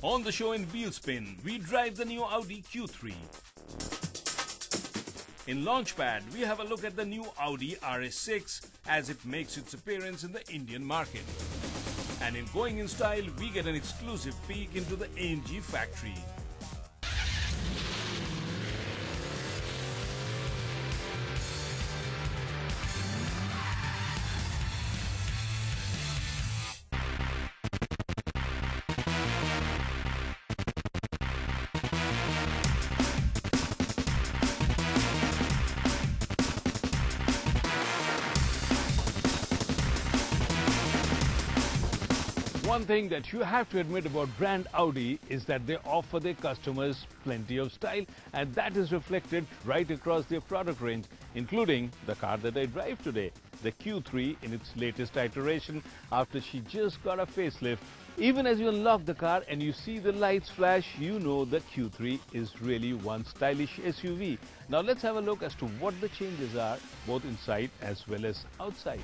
On the show in Wheelspin, we drive the new Audi Q3. In Launchpad, we have a look at the new Audi RS6 as it makes its appearance in the Indian market. And in Going in Style, we get an exclusive peek into the AMG factory. One thing that you have to admit about brand Audi is that they offer their customers plenty of style, and that is reflected right across their product range, including the car that I drive today, the Q3 in its latest iteration after she just got a facelift. Even as you unlock the car and you see the lights flash, you know the Q3 is really one stylish SUV. Now let's have a look as to what the changes are both inside as well as outside.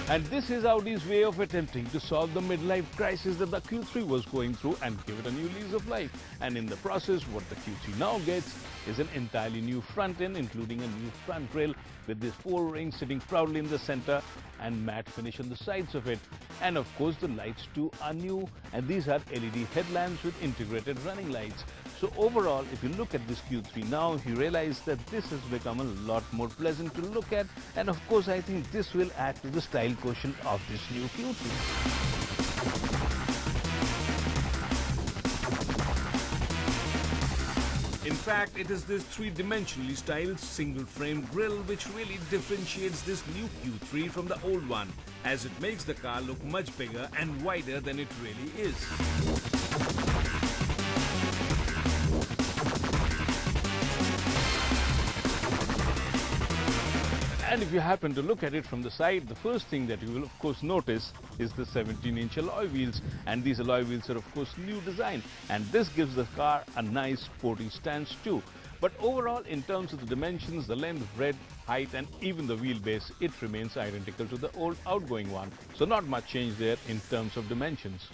And this is Audi's way of attempting to solve the midlife crisis that the Q3 was going through and give it a new lease of life. And in the process, what the Q3 now gets is an entirely new front end, including a new front grille with this four-ring sitting proudly in the center and matte finish on the sides of it. And of course, the lights too are new, and these are LED headlamps with integrated running lights. So overall, if you look at this Q3 now, you realize that this has become a lot more pleasant to look at. And of course, I think this will add to the style quotient of this new Q3. In fact, it is this three-dimensionally styled single-frame grille which really differentiates this new Q3 from the old one, as it makes the car look much bigger and wider than it really is. And if you happen to look at it from the side, the first thing that you will of course notice is the 17-inch alloy wheels, and these alloy wheels are of course new design, and this gives the car a nice sporty stance too. But overall, in terms of the dimensions, the length, breadth, height and even the wheelbase, it remains identical to the old outgoing one. So not much change there in terms of dimensions.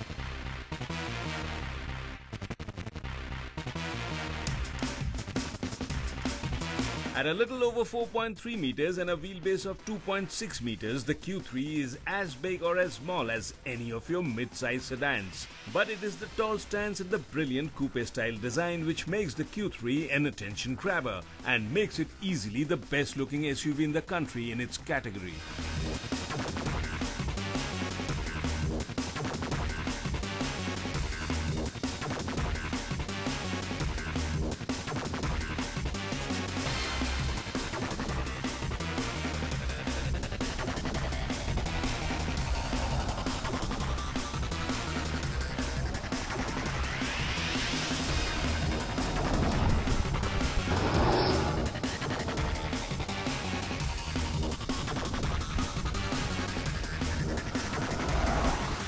At a little over 4.3 meters and a wheelbase of 2.6 meters, the Q3 is as big or as small as any of your mid-size sedans. But it is the tall stance and the brilliant coupe-style design which makes the Q3 an attention grabber and makes it easily the best-looking SUV in the country in its category.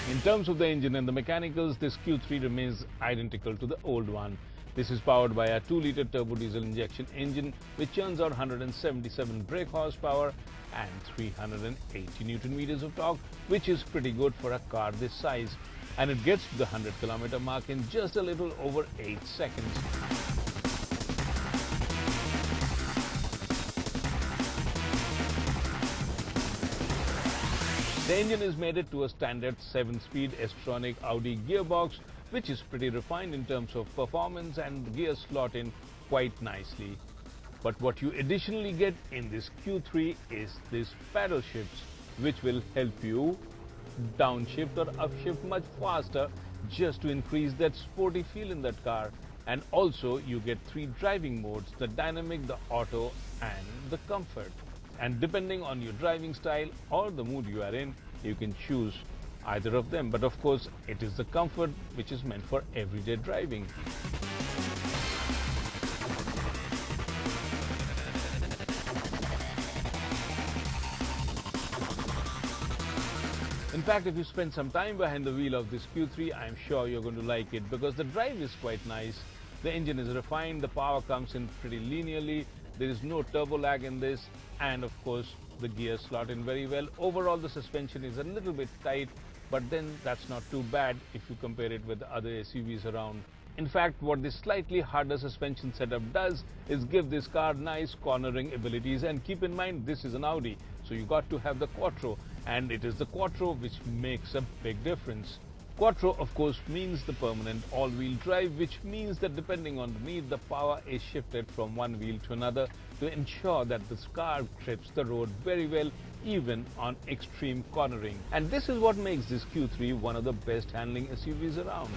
In terms of the engine and the mechanicals, this Q3 remains identical to the old one. This is powered by a 2-liter turbo diesel injection engine which churns out 177 brake horsepower and 380 Newton meters of torque, which is pretty good for a car this size. And it gets to the 100-kilometer mark in just a little over 8 seconds. The engine is mated to a standard 7-speed S-tronic Audi gearbox, which is pretty refined in terms of performance, and the gears slot in quite nicely. But what you additionally get in this Q3 is these paddle shifts, which will help you downshift or upshift much faster just to increase that sporty feel in that car. And also you get 3 driving modes, the dynamic, the auto and the comfort. And depending on your driving style or the mood you are in, you can choose either of them. But of course, it is the comfort which is meant for everyday driving. In fact, if you spend some time behind the wheel of this Q3, I'm sure you're going to like it because the drive is quite nice. The engine is refined, the power comes in pretty linearly, there is no turbo lag in this, and of course the gears slot in very well. Overall the suspension is a little bit tight, but then that's not too bad if you compare it with the other SUVs around. In fact, what this slightly harder suspension setup does is give this car nice cornering abilities, and keep in mind this is an Audi, so you got to have the Quattro, and it is the Quattro which makes a big difference. Quattro of course means the permanent all-wheel drive, which means that depending on the need, the power is shifted from one wheel to another to ensure that this car grips the road very well, even on extreme cornering. And this is what makes this Q3 one of the best handling SUVs around.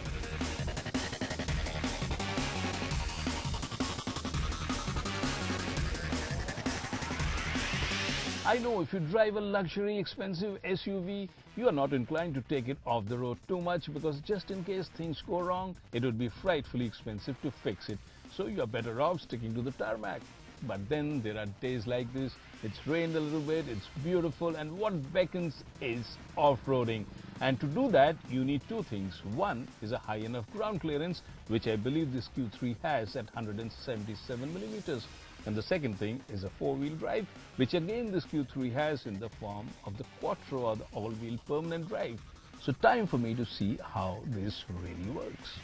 I know if you drive a luxury expensive SUV, you are not inclined to take it off the road too much, because just in case things go wrong, it would be frightfully expensive to fix it. So you are better off sticking to the tarmac. But then there are days like this, it's rained a little bit, it's beautiful, and what beckons is off-roading. And to do that, you need two things. One is a high enough ground clearance, which I believe this Q3 has at 177 millimeters. And the second thing is a four-wheel drive, which again this Q3 has in the form of the Quattro, or the all-wheel permanent drive. So time for me to see how this really works.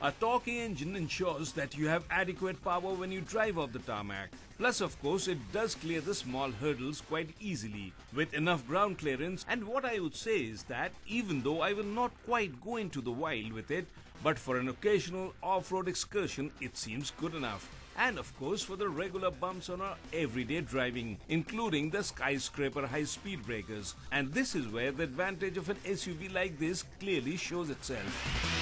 A torquey engine ensures that you have adequate power when you drive off the tarmac. Plus, of course, it does clear the small hurdles quite easily with enough ground clearance. And what I would say is that even though I will not quite go into the wild with it, but for an occasional off-road excursion, it seems good enough. And of course for the regular bumps on our everyday driving, including the skyscraper high-speed breakers. And this is where the advantage of an SUV like this clearly shows itself.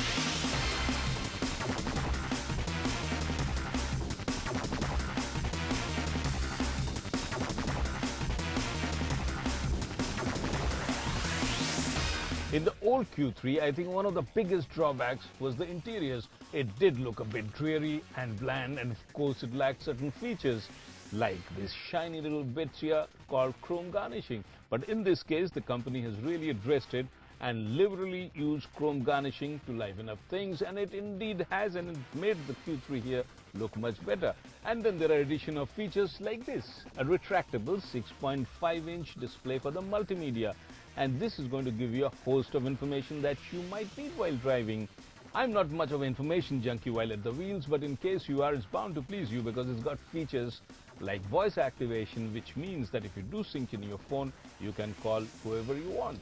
In the old Q3, I think one of the biggest drawbacks was the interiors. It did look a bit dreary and bland, and of course it lacked certain features like this shiny little bits here called chrome garnishing. But in this case, the company has really addressed it and liberally used chrome garnishing to liven up things, and it indeed has, and it made the Q3 here look much better. And then there are addition of features like this, a retractable 6.5-inch display for the multimedia. And this is going to give you a host of information that you might need while driving. I'm not much of an information junkie while at the wheels, but in case you are, it's bound to please you, because it's got features like voice activation, which means that if you do sync in your phone, you can call whoever you want.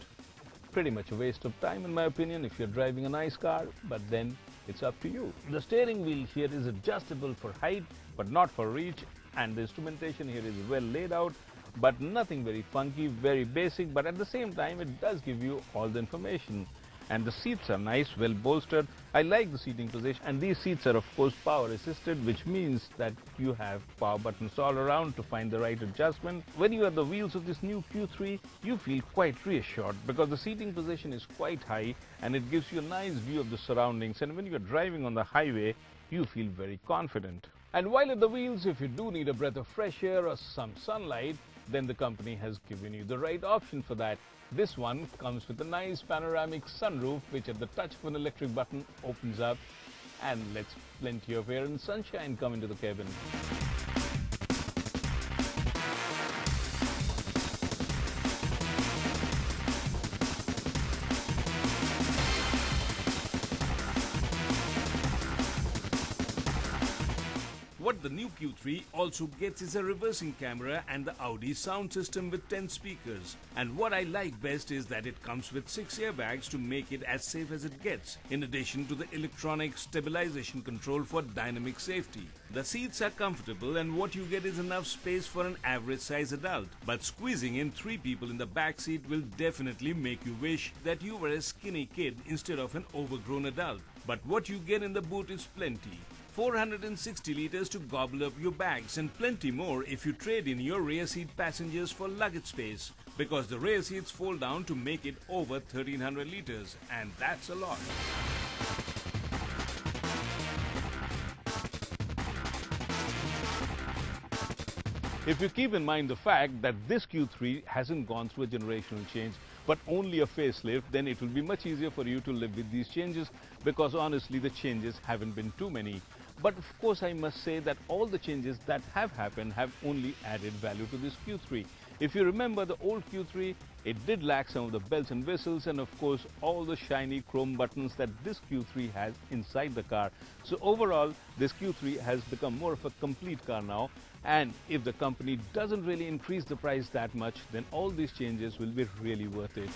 Pretty much a waste of time in my opinion if you're driving a nice car, but then it's up to you. The steering wheel here is adjustable for height, but not for reach, and the instrumentation here is well laid out, but nothing very funky, very basic, but at the same time it does give you all the information. And the seats are nice, well bolstered. I like the seating position, and these seats are of course power assisted, which means that you have power buttons all around to find the right adjustment. When you are at the wheels of this new Q3, you feel quite reassured because the seating position is quite high and it gives you a nice view of the surroundings, and when you are driving on the highway, you feel very confident. And while at the wheels, if you do need a breath of fresh air or some sunlight, then the company has given you the right option for that. This one comes with a nice panoramic sunroof, which at the touch of an electric button opens up and lets plenty of air and sunshine come into the cabin. What the new Q3 also gets is a reversing camera and the Audi sound system with 10 speakers. And what I like best is that it comes with 6 airbags to make it as safe as it gets, in addition to the electronic stabilization control for dynamic safety. The seats are comfortable, and what you get is enough space for an average size adult. But squeezing in 3 people in the back seat will definitely make you wish that you were a skinny kid instead of an overgrown adult. But what you get in the boot is plenty. 460 liters to gobble up your bags, and plenty more if you trade in your rear seat passengers for luggage space, because the rear seats fold down to make it over 1300 liters, and that's a lot. If you keep in mind the fact that this Q3 hasn't gone through a generational change but only a facelift, then it will be much easier for you to live with these changes, because honestly the changes haven't been too many. But of course I must say that all the changes that have happened have only added value to this Q3. If you remember the old Q3, it did lack some of the bells and whistles and of course all the shiny chrome buttons that this Q3 has inside the car. So overall this Q3 has become more of a complete car now, and if the company doesn't really increase the price that much, then all these changes will be really worth it.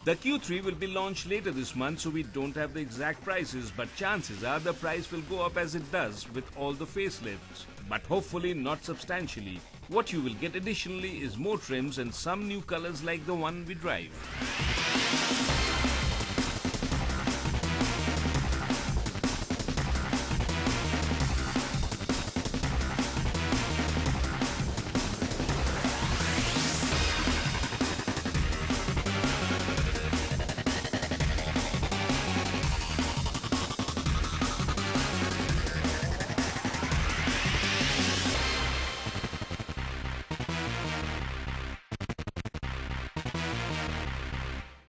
The Q3 will be launched later this month, so we don't have the exact prices, but chances are the price will go up as it does with all the facelifts, but hopefully not substantially. What you will get additionally is more trims and some new colors like the one we drive.